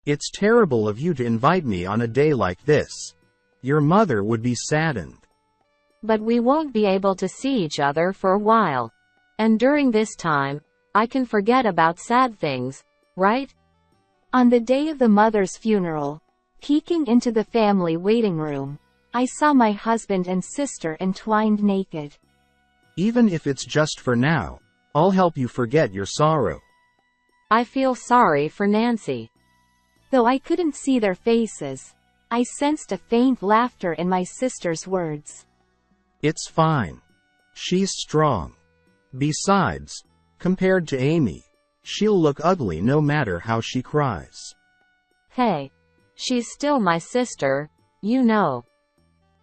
It's terrible of you to invite me on a day like this. Your mother would be saddened. But we won't be able to see each other for a while. And during this time, I can forget about sad things, right? On the day of the mother's funeral, peeking into the family waiting room, I saw my husband and sister entwined naked. Even if it's just for now, I'll help you forget your sorrow. I feel sorry for Nancy. Though I couldn't see their faces, I sensed a faint laughter in my sister's words. It's fine. She's strong. Besides, compared to Amy, she'll look ugly no matter how she cries. Hey. She's still my sister, you know.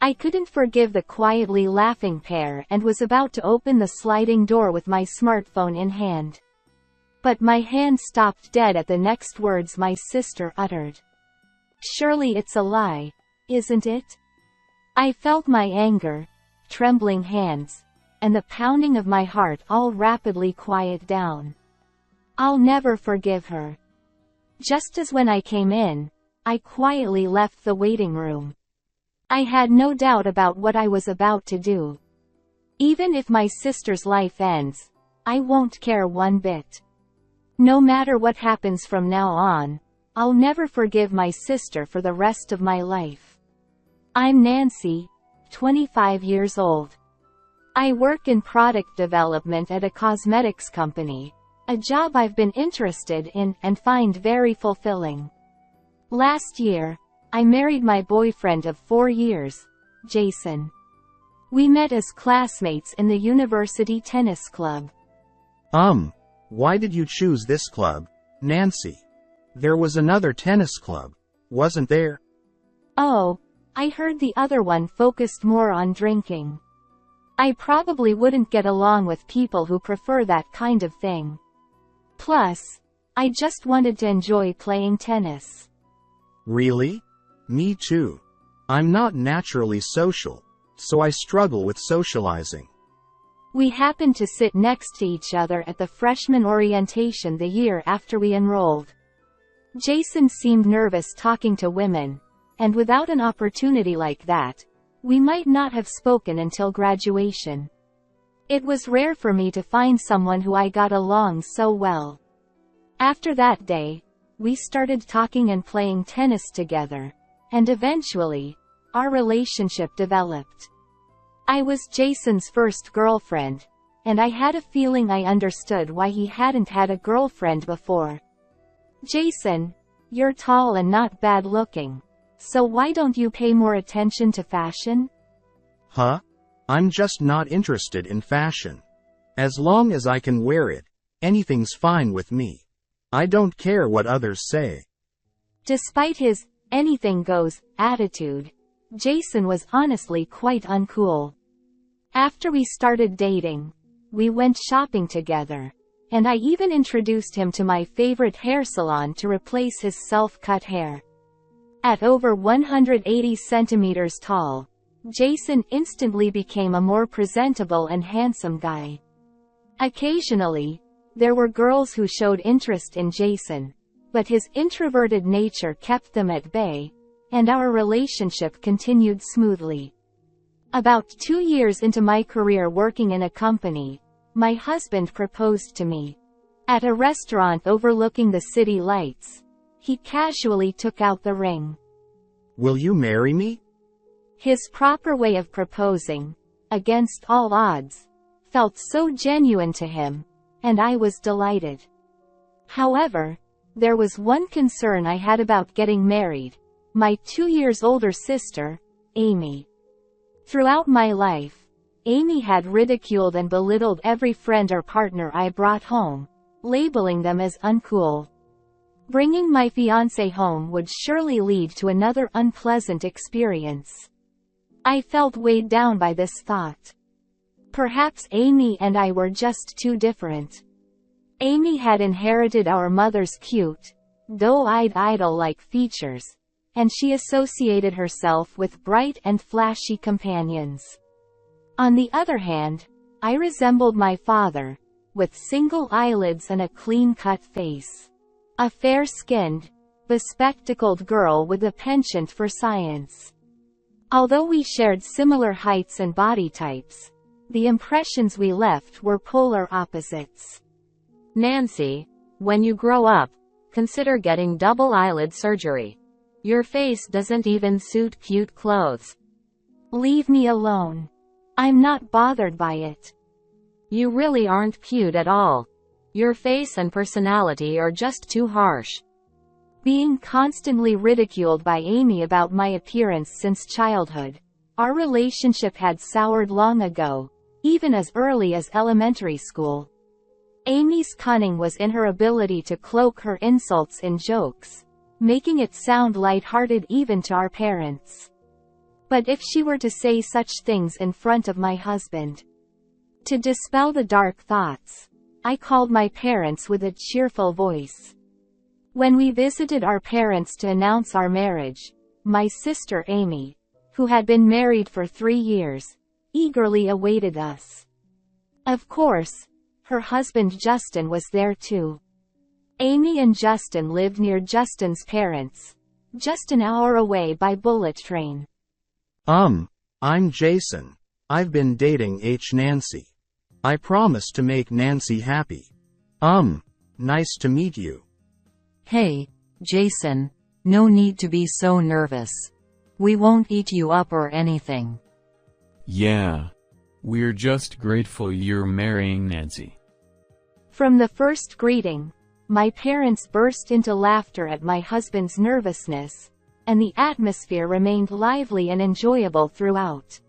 I couldn't forgive the quietly laughing pair and was about to open the sliding door with my smartphone in hand. But my hand stopped dead at the next words my sister uttered. Surely it's a lie, isn't it? I felt my anger, trembling hands, and the pounding of my heart all rapidly quiet down. I'll never forgive her. Just as when I came in, I quietly left the waiting room. I had no doubt about what I was about to do. Even if my sister's life ends, I won't care one bit. No matter what happens from now on, I'll never forgive my sister for the rest of my life. I'm Nancy, 25 years old. I work in product development at a cosmetics company, a job I've been interested in and find very fulfilling. Last year, I married my boyfriend of 4 years, Jason. We met as classmates in the university tennis club. Why did you choose this club, Nancy? There was another tennis club, wasn't there? Oh, I heard the other one focused more on drinking. I probably wouldn't get along with people who prefer that kind of thing. Plus, I just wanted to enjoy playing tennis. Really? Me too. I'm not naturally social, so I struggle with socializing. We happened to sit next to each other at the freshman orientation the year after we enrolled. Jason seemed nervous talking to women, and without an opportunity like that, we might not have spoken until graduation. It was rare for me to find someone who I got along so well. After that day, we started talking and playing tennis together, and eventually, our relationship developed. I was Jason's first girlfriend, and I had a feeling I understood why he hadn't had a girlfriend before. Jason, you're tall and not bad looking, so why don't you pay more attention to fashion? Huh? I'm just not interested in fashion. As long as I can wear it, anything's fine with me. I don't care what others say. Despite his anything goes attitude, Jason was honestly quite uncool. After we started dating, we went shopping together, and I even introduced him to my favorite hair salon to replace his self-cut hair. At over 180 centimeters tall, Jason instantly became a more presentable and handsome guy. Occasionally, there were girls who showed interest in Jason, but his introverted nature kept them at bay, and our relationship continued smoothly. About 2 years into my career working in a company, my husband proposed to me. At a restaurant overlooking the city lights, he casually took out the ring. Will you marry me? His proper way of proposing, against all odds, felt so genuine to him, and I was delighted. However, there was one concern I had about getting married: my 2 years older sister, Amy. Throughout my life, Amy had ridiculed and belittled every friend or partner I brought home, labeling them as uncool. Bringing my fiancé home would surely lead to another unpleasant experience. I felt weighed down by this thought. Perhaps Amy and I were just too different. Amy had inherited our mother's cute, doe-eyed idol-like features, and she associated herself with bright and flashy companions. On the other hand, I resembled my father, with single eyelids and a clean-cut face. A fair-skinned, bespectacled girl with a penchant for science. Although we shared similar heights and body types, the impressions we left were polar opposites. Nancy, when you grow up, consider getting double eyelid surgery. Your face doesn't even suit cute clothes. Leave me alone. I'm not bothered by it. You really aren't cute at all. Your face and personality are just too harsh. Being constantly ridiculed by Amy about my appearance since childhood, our relationship had soured long ago, even as early as elementary school. Amy's cunning was in her ability to cloak her insults in jokes, making it sound light-hearted even to our parents. But if she were to say such things in front of my husband, to dispel the dark thoughts, I called my parents with a cheerful voice. When we visited our parents to announce our marriage, my sister Amy, who had been married for 3 years, eagerly awaited us. Of course, her husband Justin was there too. Amy and Justin lived near Justin's parents, just an hour away by bullet train. I'm Jason. I've been dating Nancy. I promise to make Nancy happy. Nice to meet you. Hey, Jason, no need to be so nervous. We won't eat you up or anything. Yeah. We're just grateful you're marrying Nancy. From the first greeting, my parents burst into laughter at my husband's nervousness, and the atmosphere remained lively and enjoyable throughout.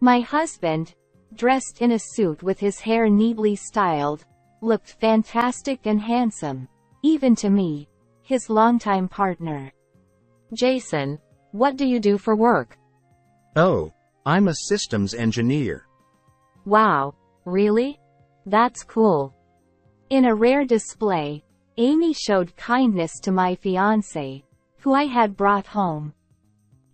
My husband, dressed in a suit with his hair neatly styled, looked fantastic and handsome, even to me, his longtime partner. Jason, what do you do for work? Oh, I'm a systems engineer. Wow, really? That's cool. In a rare display, Amy showed kindness to my fiancé, who I had brought home.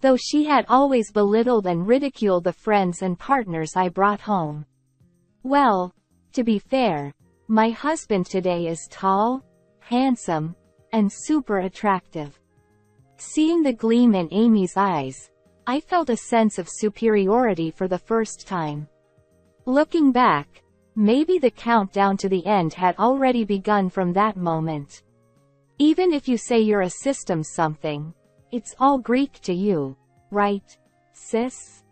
Though she had always belittled and ridiculed the friends and partners I brought home. Well, to be fair, my husband today is tall, handsome, and super attractive. Seeing the gleam in Amy's eyes, I felt a sense of superiority for the first time. Looking back, maybe the countdown to the end had already begun from that moment. Even if you say you're a systems something, it's all Greek to you, right, sis?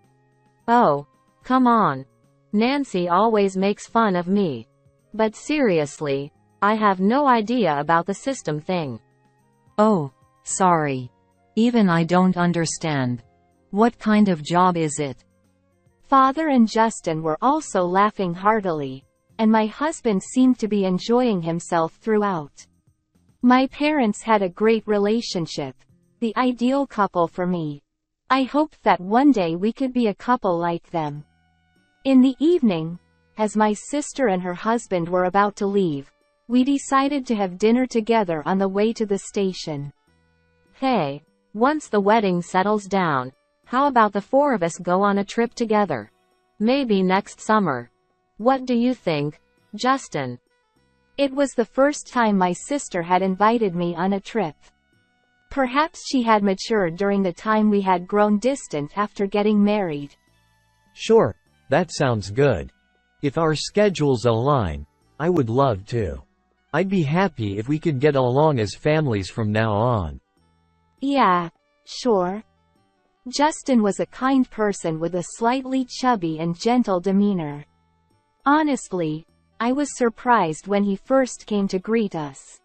Oh, come on. Nancy always makes fun of me. But seriously, I have no idea about the system thing. Oh, sorry. Even I don't understand. What kind of job is it? Father and Justin were also laughing heartily, and my husband seemed to be enjoying himself throughout. My parents had a great relationship, the ideal couple for me. I hoped that one day we could be a couple like them. In the evening, as my sister and her husband were about to leave, we decided to have dinner together on the way to the station. Hey, once the wedding settles down, how about the 4 of us go on a trip together? Maybe next summer. What do you think, Justin? It was the first time my sister had invited me on a trip. Perhaps she had matured during the time we had grown distant after getting married. Sure, that sounds good. If our schedules align, I would love to. I'd be happy if we could get along as families from now on. Yeah, sure. Justin was a kind person with a slightly chubby and gentle demeanor. Honestly, I was surprised when he first came to greet us.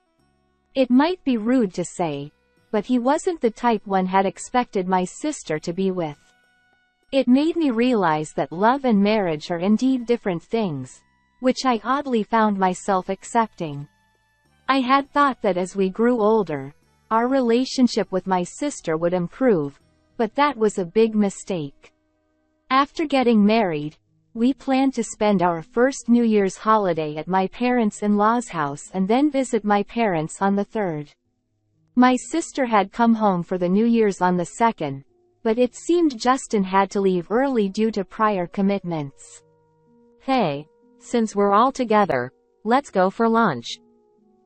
It might be rude to say, but he wasn't the type one had expected my sister to be with. It made me realize that love and marriage are indeed different things, which I oddly found myself accepting. I had thought that as we grew older, our relationship with my sister would improve, but that was a big mistake. After getting married, we planned to spend our first New Year's holiday at my parents-in-law's house and then visit my parents on the 3rd. My sister had come home for the New Year's on the 2nd, but it seemed Justin had to leave early due to prior commitments. Hey, since we're all together, let's go for lunch.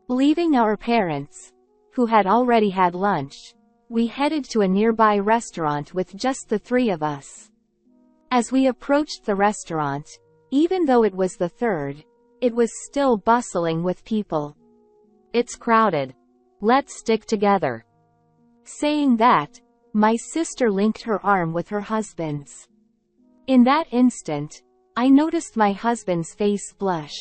Leaving our parents, who had already had lunch, we headed to a nearby restaurant with just the three of us. As we approached the restaurant, even though it was the third, it was still bustling with people. It's crowded. Let's stick together. Saying that, my sister linked her arm with her husband's. In that instant, I noticed my husband's face blush.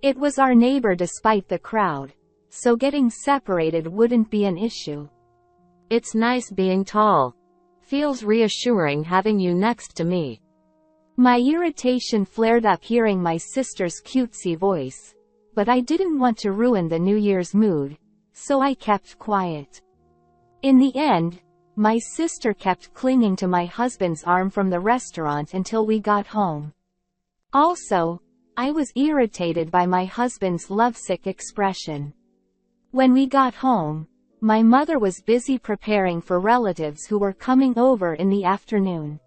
It was our neighbor despite the crowd, so getting separated wouldn't be an issue. It's nice being tall. Feels reassuring having you next to me. My irritation flared up hearing my sister's cutesy voice, but I didn't want to ruin the New Year's mood, so I kept quiet. In the end, my sister kept clinging to my husband's arm from the restaurant until we got home. Also, I was irritated by my husband's lovesick expression. When we got home, my mother was busy preparing for relatives who were coming over in the afternoon.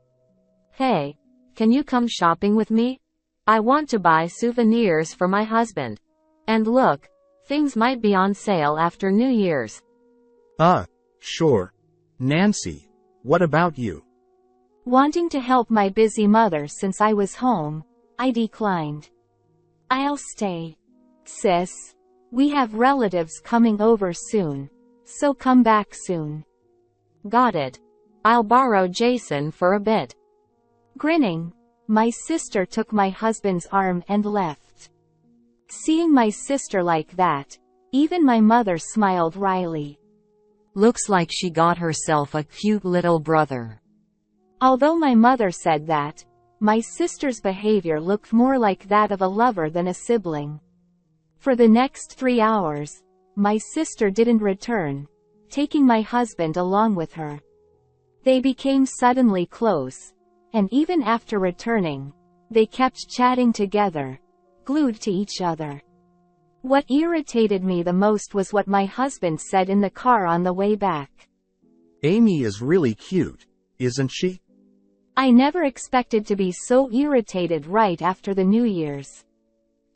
Hey, can you come shopping with me? I want to buy souvenirs for my husband. And look, things might be on sale after New Year's. Sure. Nancy, what about you? Wanting to help my busy mother since I was home, I declined. I'll stay. Sis, we have relatives coming over soon, so come back soon. Got it. I'll borrow Jason for a bit. Grinning, my sister took my husband's arm and left. Seeing my sister like that, even my mother smiled wryly. Looks like she got herself a cute little brother. Although my mother said that, my sister's behavior looked more like that of a lover than a sibling. For the next 3 hours, my sister didn't return, taking my husband along with her. They became suddenly close, and even after returning, they kept chatting together, glued to each other. What irritated me the most was what my husband said in the car on the way back. Amy is really cute, isn't she? I never expected to be so irritated right after the New Year's.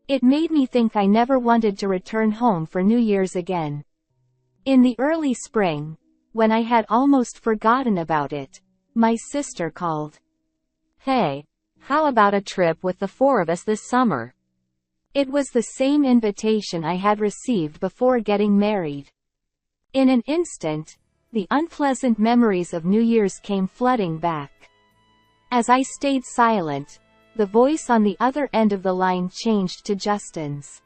It made me think I never wanted to return home for New Year's again. In the early spring, when I had almost forgotten about it, my sister called. Hey, how about a trip with the four of us this summer? It was the same invitation I had received before getting married. In an instant, the unpleasant memories of New Year's came flooding back. As I stayed silent, the voice on the other end of the line changed to Justin's.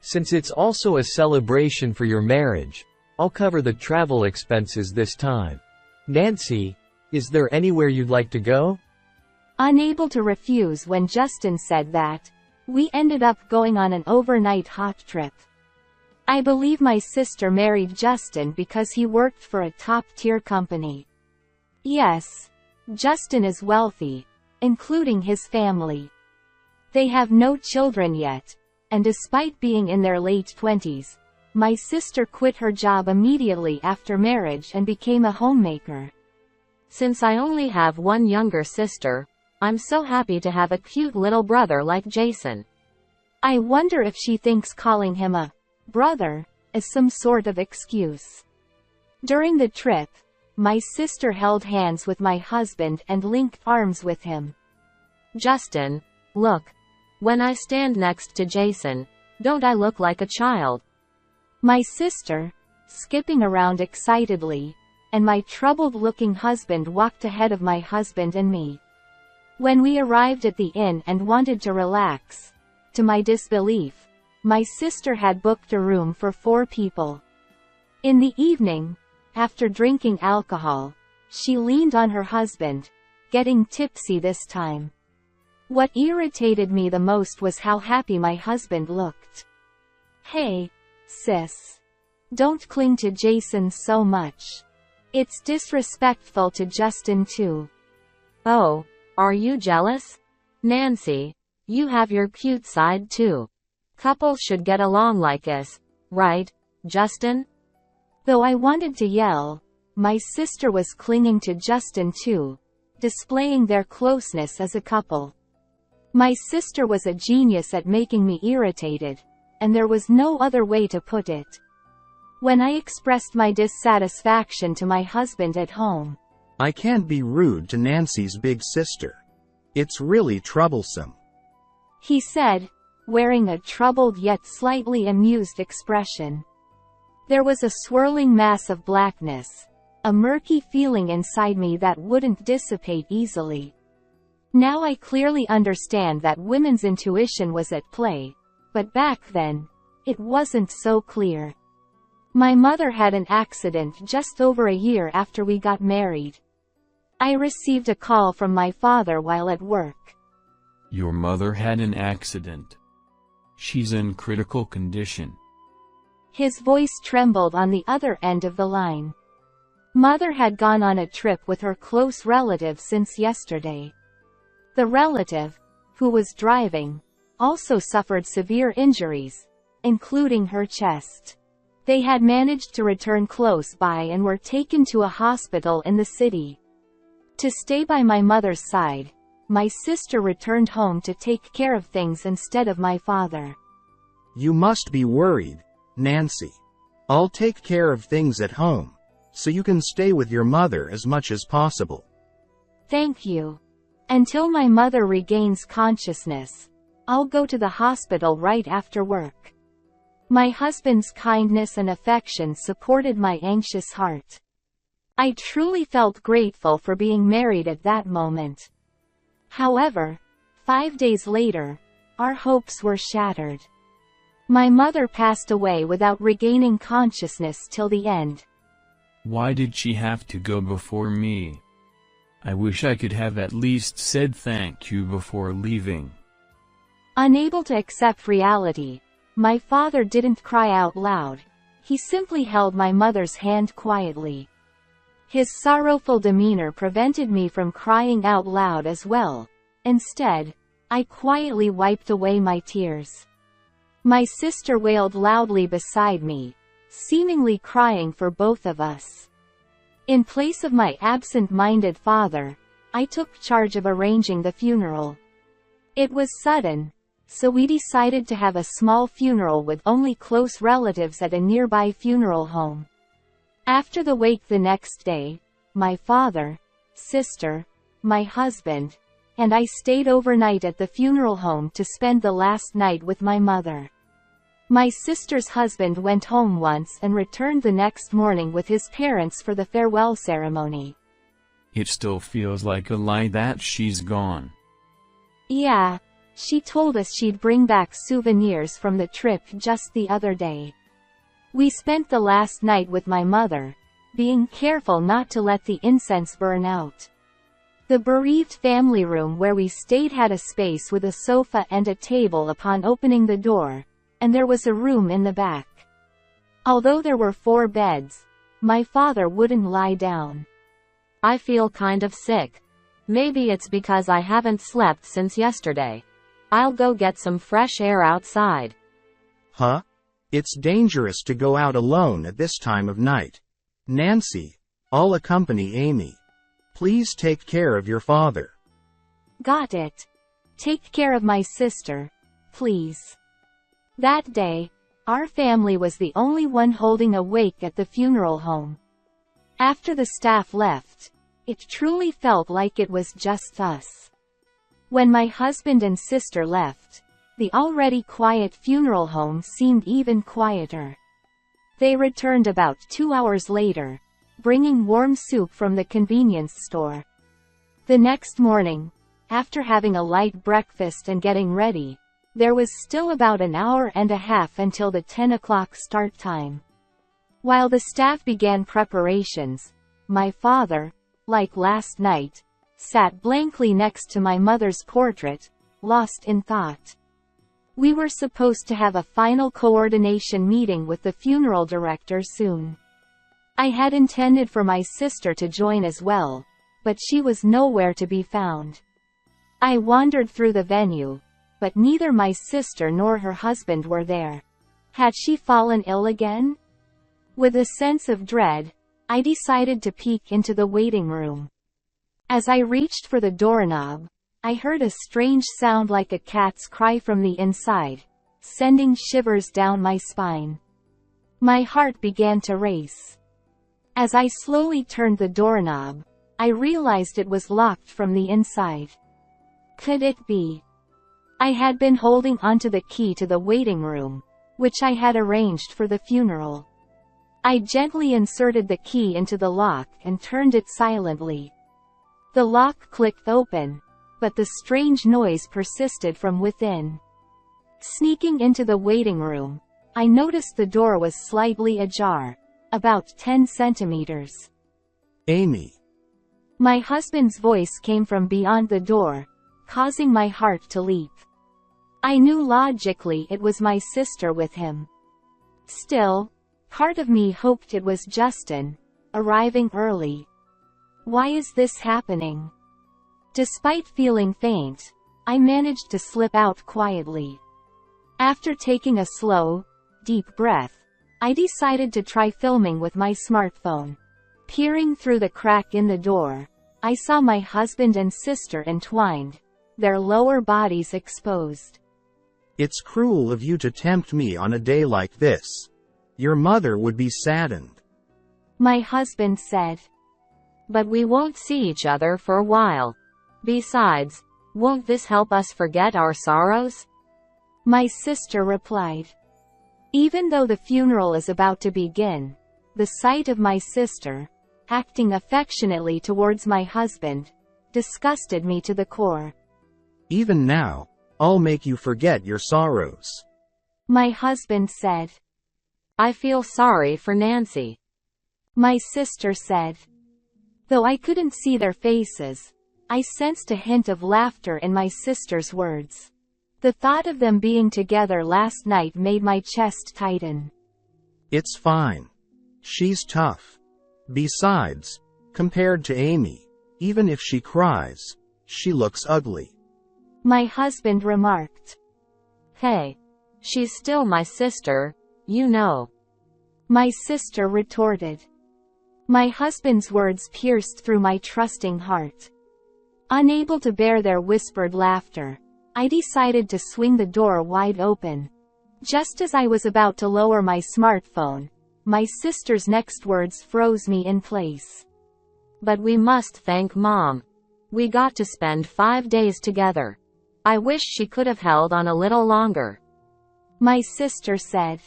Since it's also a celebration for your marriage, I'll cover the travel expenses this time. Nancy, is there anywhere you'd like to go? Unable to refuse when Justin said that, we ended up going on an overnight hot trip. I believe my sister married Justin because he worked for a top-tier company. Yes, Justin is wealthy, including his family. They have no children yet, and despite being in their late 20s, my sister quit her job immediately after marriage and became a homemaker. Since I only have one younger sister, I'm so happy to have a cute little brother like Jason. I wonder if she thinks calling him a brother is some sort of excuse. During the trip, my sister held hands with my husband and linked arms with him. Justin, look. When I stand next to Jason, don't I look like a child? My sister, skipping around excitedly, and my troubled-looking husband walked ahead of my husband and me. When we arrived at the inn and wanted to relax, to my disbelief, my sister had booked a room for 4 people. In the evening, after drinking alcohol, she leaned on her husband, getting tipsy this time. What irritated me the most was how happy my husband looked. Hey, sis. Don't cling to Jason so much. It's disrespectful to Justin too. Oh, are you jealous? Nancy, you have your cute side too. Couples should get along like us, right, Justin? Though I wanted to yell, my sister was clinging to Justin too, displaying their closeness as a couple. My sister was a genius at making me irritated, and there was no other way to put it. When I expressed my dissatisfaction to my husband at home, I can't be rude to Nancy's big sister. It's really troublesome. he said, wearing a troubled yet slightly amused expression. There was a swirling mass of blackness, a murky feeling inside me that wouldn't dissipate easily. Now I clearly understand that women's intuition was at play, but back then, it wasn't so clear. My mother had an accident just over a year after we got married. I received a call from my father while at work. Your mother had an accident. She's in critical condition. His voice trembled on the other end of the line. Mother had gone on a trip with her close relative since yesterday. The relative, who was driving, also suffered severe injuries, including her chest. They had managed to return close by and were taken to a hospital in the city. To stay by my mother's side, my sister returned home to take care of things instead of my father. You must be worried, Nancy. I'll take care of things at home, so you can stay with your mother as much as possible. Thank you. Until my mother regains consciousness, I'll go to the hospital right after work. My husband's kindness and affection supported my anxious heart. I truly felt grateful for being married at that moment. However, 5 days later, our hopes were shattered. My mother passed away without regaining consciousness till the end. Why did she have to go before me? I wish I could have at least said thank you before leaving. Unable to accept reality, my father didn't cry out loud. He simply held my mother's hand quietly. His sorrowful demeanor prevented me from crying out loud as well. Instead, I quietly wiped away my tears. My sister wailed loudly beside me, seemingly crying for both of us. In place of my absent-minded father, I took charge of arranging the funeral. It was sudden, so we decided to have a small funeral with only close relatives at a nearby funeral home. After the wake the next day, my father, sister, my husband, and I stayed overnight at the funeral home to spend the last night with my mother. My sister's husband went home once and returned the next morning with his parents for the farewell ceremony. It still feels like a lie that she's gone. Yeah, she told us she'd bring back souvenirs from the trip just the other day. We spent the last night with my mother, being careful not to let the incense burn out. The bereaved family room where we stayed had a space with a sofa and a table upon opening the door, and there was a room in the back. Although there were 4 beds, my father wouldn't lie down. I feel kind of sick. Maybe it's because I haven't slept since yesterday. I'll go get some fresh air outside. Huh? It's dangerous to go out alone at this time of night. Nancy, I'll accompany Amy. Please take care of your father. Got it. Take care of my sister, please. That day, our family was the only one holding a wake at the funeral home. After the staff left, it truly felt like it was just us. When my husband and sister left, the already quiet funeral home seemed even quieter. They returned about 2 hours later, bringing warm soup from the convenience store. The next morning, after having a light breakfast and getting ready, there was still about an hour and a half until the 10 o'clock start time. While the staff began preparations, my father, like last night, sat blankly next to my mother's portrait, lost in thought. We were supposed to have a final coordination meeting with the funeral director soon. I had intended for my sister to join as well, but she was nowhere to be found. I wandered through the venue, but neither my sister nor her husband were there. Had she fallen ill again? With a sense of dread, I decided to peek into the waiting room. As I reached for the doorknob, I heard a strange sound like a cat's cry from the inside, sending shivers down my spine. My heart began to race. As I slowly turned the doorknob, I realized it was locked from the inside. Could it be? I had been holding onto the key to the waiting room, which I had arranged for the funeral. I gently inserted the key into the lock and turned it silently. The lock clicked open, but the strange noise persisted from within. Sneaking into the waiting room, I noticed the door was slightly ajar, about 10 centimeters. Amy. My husband's voice came from beyond the door, causing my heart to leap. I knew logically it was my sister with him. Still, part of me hoped it was Justin, arriving early. Why is this happening? Despite feeling faint, I managed to slip out quietly. After taking a slow, deep breath, I decided to try filming with my smartphone. Peering through the crack in the door, I saw my husband and sister entwined, their lower bodies exposed. It's cruel of you to tempt me on a day like this. Your mother would be saddened. My husband said. But we won't see each other for a while. Besides, won't this help us forget our sorrows? My sister replied. Even though the funeral is about to begin, the sight of my sister, acting affectionately towards my husband, disgusted me to the core. Even now, I'll make you forget your sorrows. My husband said. I feel sorry for Nancy. My sister said. Though I couldn't see their faces, I sensed a hint of laughter in my sister's words. The thought of them being together last night made my chest tighten. It's fine. She's tough. Besides, compared to Amy, even if she cries, she looks ugly. My husband remarked. Hey, she's still my sister, you know. My sister retorted. My husband's words pierced through my trusting heart. Unable to bear their whispered laughter, I decided to swing the door wide open. Just as I was about to lower my smartphone, my sister's next words froze me in place. But we must thank Mom. We got to spend 5 days together. I wish she could have held on a little longer. My sister said.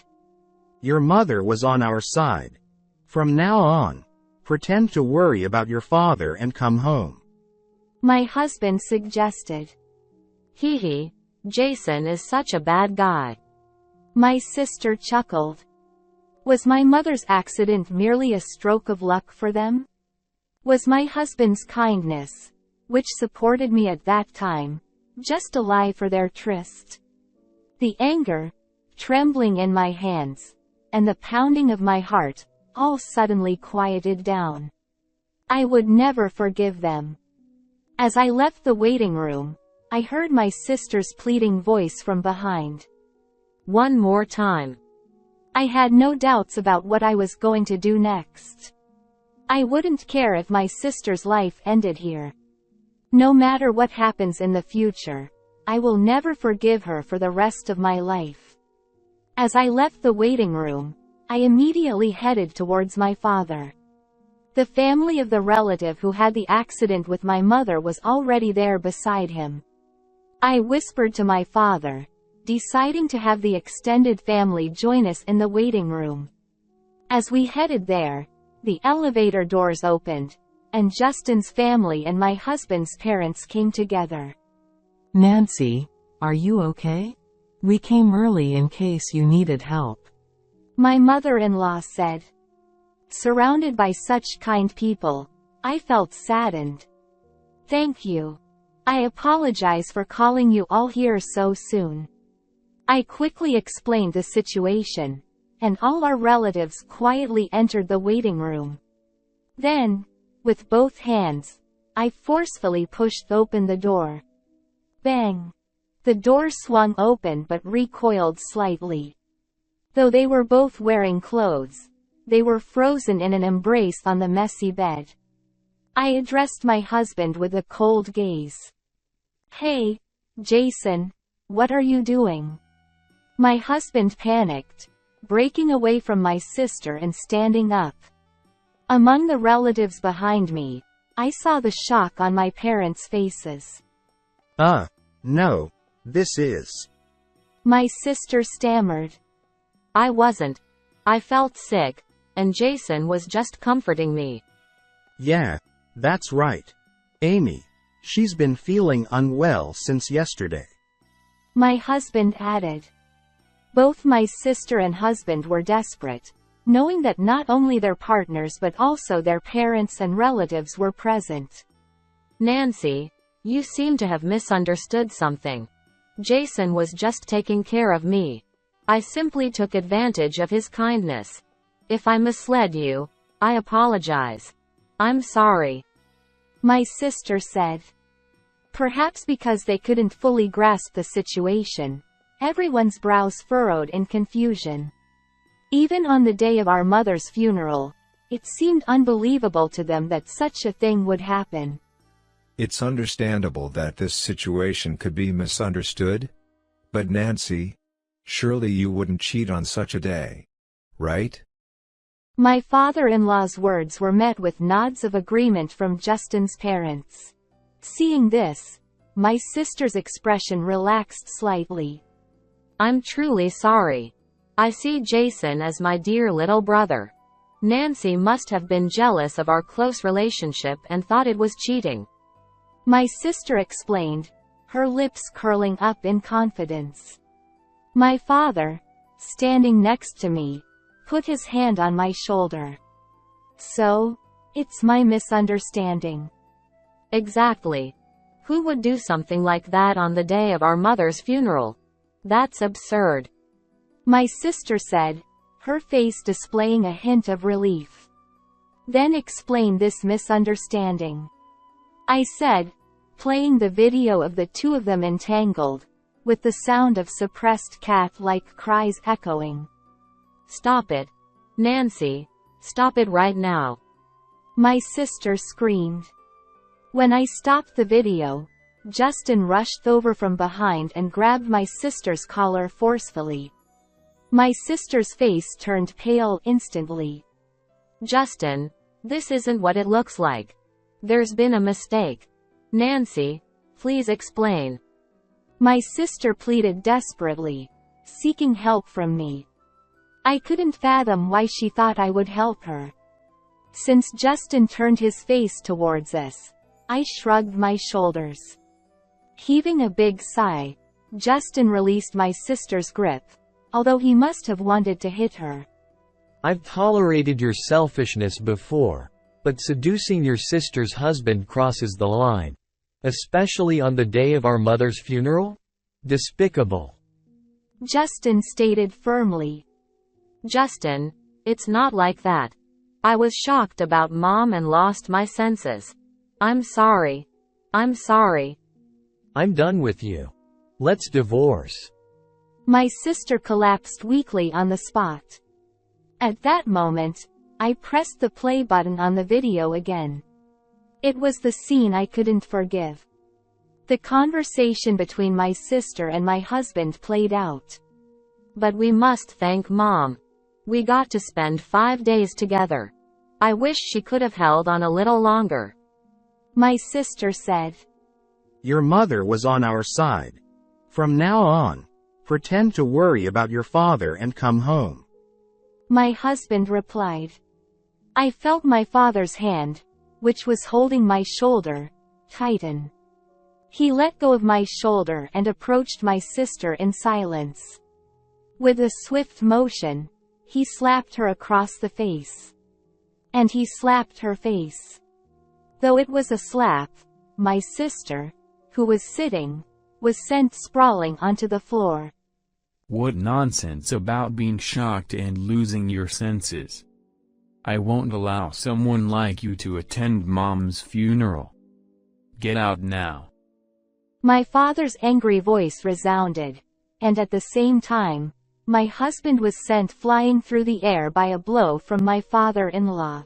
Your mother was on our side. From now on, pretend to worry about your father and come home. My husband suggested. Hee, Jason is such a bad guy. My sister chuckled. Was my mother's accident merely a stroke of luck for them? Was my husband's kindness, which supported me at that time, just a lie for their tryst? The anger, trembling in my hands, and the pounding of my heart, all suddenly quieted down. I would never forgive them. As I left the waiting room, I heard my sister's pleading voice from behind. One more time. I had no doubts about what I was going to do next. I wouldn't care if my sister's life ended here. No matter what happens in the future, I will never forgive her for the rest of my life. As I left the waiting room, I immediately headed towards my father. The family of the relative who had the accident with my mother was already there beside him. I whispered to my father, deciding to have the extended family join us in the waiting room. As we headed there, the elevator doors opened, and Justin's family and my husband's parents came together. Nancy, are you okay? We came early in case you needed help. My mother-in-law said. Surrounded by such kind people, I felt saddened. Thank you. I apologize for calling you all here so soon. I quickly explained the situation, and all our relatives quietly entered the waiting room. Then, with both hands, I forcefully pushed open the door. Bang! The door swung open but recoiled slightly. Though they were both wearing clothes, they were frozen in an embrace on the messy bed. I addressed my husband with a cold gaze. Hey, Jason, what are you doing? My husband panicked, breaking away from my sister and standing up. Among the relatives behind me, I saw the shock on my parents' faces. No, this is. My sister stammered. I wasn't. I felt sick, and Jason was just comforting me. Yeah, that's right. Amy, she's been feeling unwell since yesterday. My husband added. Both my sister and husband were desperate, knowing that not only their partners but also their parents and relatives were present. Nancy, you seem to have misunderstood something. Jason was just taking care of me. I simply took advantage of his kindness. If I misled you, I apologize. I'm sorry. My sister said. Perhaps because they couldn't fully grasp the situation, everyone's brows furrowed in confusion. Even on the day of our mother's funeral, it seemed unbelievable to them that such a thing would happen. It's understandable that this situation could be misunderstood. But Nancy, surely you wouldn't cheat on such a day, right? My father-in-law's words were met with nods of agreement from Justin's parents. Seeing this, my sister's expression relaxed slightly. I'm truly sorry. I see Jason as my dear little brother. Nancy must have been jealous of our close relationship and thought it was cheating. My sister explained, her lips curling up in confidence. My father, standing next to me, put his hand on my shoulder. So, it's my misunderstanding. Exactly. Who would do something like that on the day of our mother's funeral? That's absurd. My sister said, her face displaying a hint of relief. Then explain this misunderstanding. I said, playing the video of the two of them entangled, with the sound of suppressed cat-like cries echoing. Stop it. Nancy, stop it right now. My sister screamed. When I stopped the video, Justin rushed over from behind and grabbed my sister's collar forcefully. My sister's face turned pale instantly. Justin, this isn't what it looks like. There's been a mistake. Nancy, please explain. My sister pleaded desperately, seeking help from me. I couldn't fathom why she thought I would help her. Since Justin turned his face towards us, I shrugged my shoulders. Heaving a big sigh, Justin released my sister's grip, although he must have wanted to hit her. I've tolerated your selfishness before, but seducing your sister's husband crosses the line. Especially on the day of our mother's funeral? Despicable. Justin stated firmly. Justin, it's not like that. I was shocked about Mom and lost my senses. I'm sorry. I'm sorry. I'm done with you. Let's divorce. My sister collapsed weakly on the spot. At that moment, I pressed the play button on the video again. It was the scene I couldn't forgive. The conversation between my sister and my husband played out. But we must thank Mom. We got to spend 5 days together. I wish she could have held on a little longer. My sister said. Your mother was on our side. From now on, pretend to worry about your father and come home. My husband replied. I felt my father's hand, which was holding my shoulder, tighten. He let go of my shoulder and approached my sister in silence. With a swift motion, he slapped her across the face. And he slapped her face. Though it was a slap, my sister, who was sitting, was sent sprawling onto the floor. What nonsense about being shocked and losing your senses. I won't allow someone like you to attend Mom's funeral. Get out now. My father's angry voice resounded, and at the same time, my husband was sent flying through the air by a blow from my father-in-law.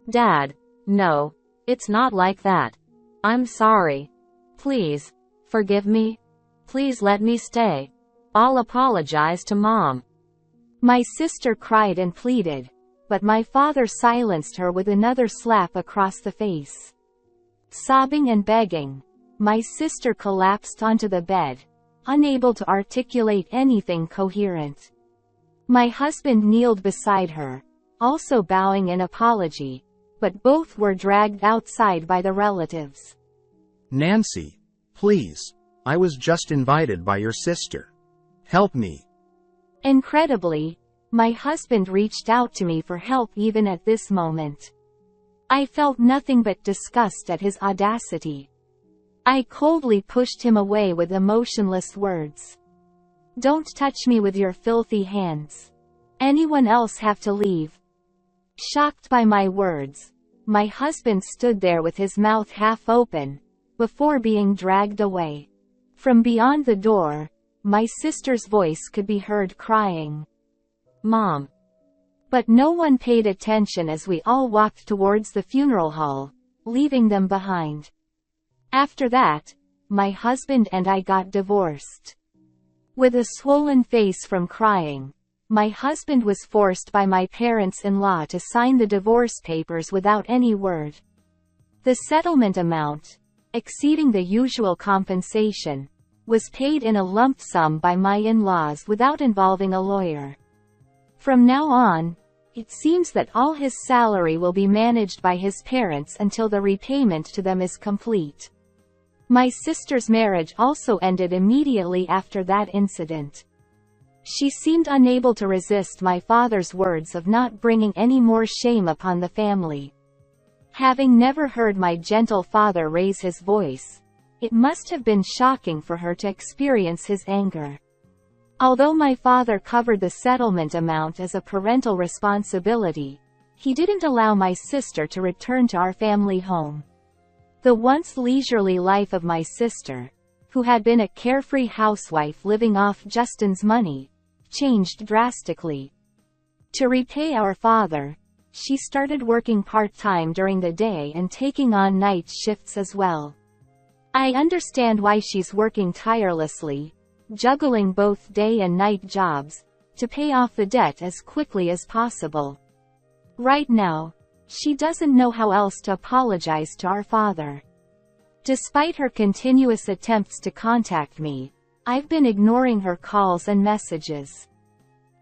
Dad, no, it's not like that. I'm sorry. Please, forgive me. Please let me stay. I'll apologize to Mom. My sister cried and pleaded, but my father silenced her with another slap across the face. Sobbing and begging, my sister collapsed onto the bed, unable to articulate anything coherent. My husband kneeled beside her, also bowing in apology, but both were dragged outside by the relatives. Nancy, please. I was just invited by your sister. Help me. Incredibly, my husband reached out to me for help even at this moment. I felt nothing but disgust at his audacity. I coldly pushed him away with emotionless words. Don't touch me with your filthy hands. Anyone else have to leave? Shocked by my words, my husband stood there with his mouth half open, before being dragged away. From beyond the door, my sister's voice could be heard crying, "Mom." But no one paid attention as we all walked towards the funeral hall, leaving them behind. After that, my husband and I got divorced. With a swollen face from crying, my husband was forced by my parents-in-law to sign the divorce papers without any word. The settlement amount, exceeding the usual compensation, was paid in a lump sum by my in-laws without involving a lawyer. From now on, it seems that all his salary will be managed by his parents until the repayment to them is complete. My sister's marriage also ended immediately after that incident. She seemed unable to resist my father's words of not bringing any more shame upon the family. Having never heard my gentle father raise his voice, it must have been shocking for her to experience his anger. Although my father covered the settlement amount as a parental responsibility, he didn't allow my sister to return to our family home. The once leisurely life of my sister, who had been a carefree housewife living off Justin's money, changed drastically. To repay our father, she started working part-time during the day and taking on night shifts as well. I understand why she's working tirelessly, juggling both day and night jobs, to pay off the debt as quickly as possible. Right now, she doesn't know how else to apologize to our father. Despite her continuous attempts to contact me, I've been ignoring her calls and messages.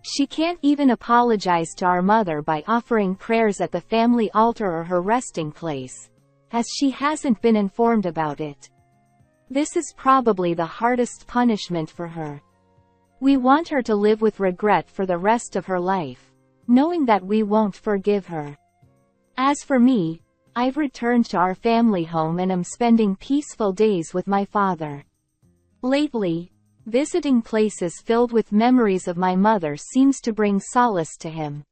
She can't even apologize to our mother by offering prayers at the family altar or her resting place, as she hasn't been informed about it. This is probably the hardest punishment for her. We want her to live with regret for the rest of her life, knowing that we won't forgive her. As for me, I've returned to our family home and am spending peaceful days with my father. Lately, visiting places filled with memories of my mother seems to bring solace to him.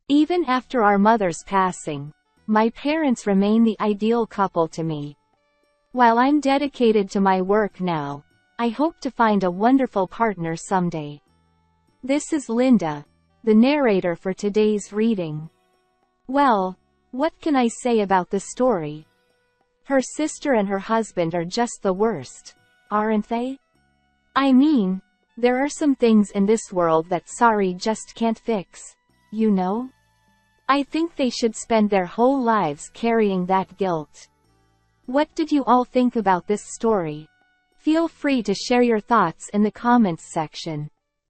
Even after our mother's passing, my parents remain the ideal couple to me. While I'm dedicated to my work now, I hope to find a wonderful partner someday. This is Linda, the narrator for today's reading. Well, what can I say about the story? Her sister and her husband are just the worst, aren't they? I mean, there are some things in this world that sorry just can't fix, you know? I think they should spend their whole lives carrying that guilt. What did you all think about this story? Feel free to share your thoughts in the comments section.